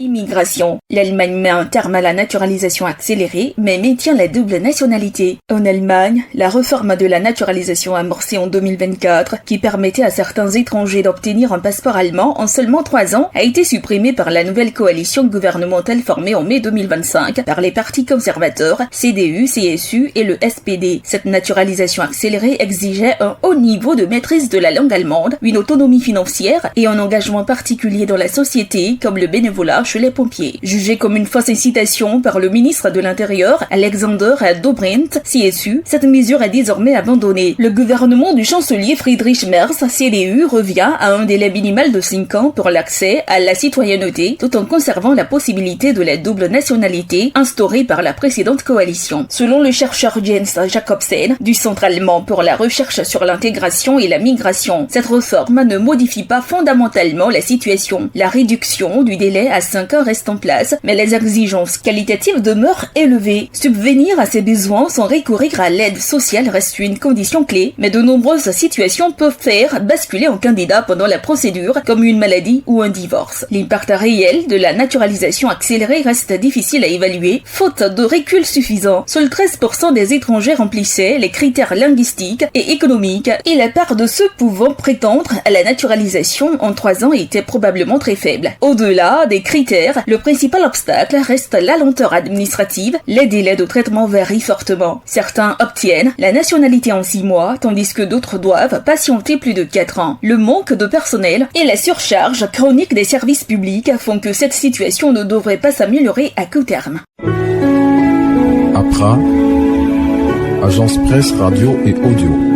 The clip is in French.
Immigration. L'Allemagne met un terme à la naturalisation accélérée, mais maintient la double nationalité. En Allemagne, la réforme de la naturalisation amorcée en 2024, qui permettait à certains étrangers d'obtenir un passeport allemand en seulement 3 ans, a été supprimée par la nouvelle coalition gouvernementale formée en mai 2025 par les partis conservateurs, CDU, CSU et le SPD. Cette naturalisation accélérée exigeait un haut niveau de maîtrise de la langue allemande, une autonomie financière et un engagement particulier dans la société, comme le bénévolat chez les pompiers. Jugée comme une fausse incitation par le ministre de l'Intérieur, Alexander Dobrindt, CSU, cette mesure est désormais abandonnée. Le gouvernement du chancelier Friedrich Merz, CDU, revient à un délai minimal de 5 ans pour l'accès à la citoyenneté, tout en conservant la possibilité de la double nationalité instaurée par la précédente coalition. Selon le chercheur Jens Jacobsen, du Centre allemand pour la recherche sur l'intégration et la migration, cette réforme ne modifie pas fondamentalement la situation. La réduction du délai à 5 ans reste en place, mais les exigences qualitatives demeurent élevées. Subvenir à ces besoins sans recourir à l'aide sociale reste une condition clé, mais de nombreuses situations peuvent faire basculer un candidat pendant la procédure, comme une maladie ou un divorce. L'impact réel de la naturalisation accélérée reste difficile à évaluer, faute de recul suffisant. Seuls 13% des étrangers remplissaient les critères linguistiques et économiques, et la part de ceux pouvant prétendre à la naturalisation en 3 ans était probablement très faible. Au-delà des critères, le principal obstacle reste la lenteur administrative, les délais de traitement varient fortement. Certains obtiennent la nationalité en 6 mois, tandis que d'autres doivent patienter plus de 4 ans. Le manque de personnel et la surcharge chronique des services publics font que cette situation ne devrait pas s'améliorer à court terme. APRA, Agence Presse, Radio et Audio.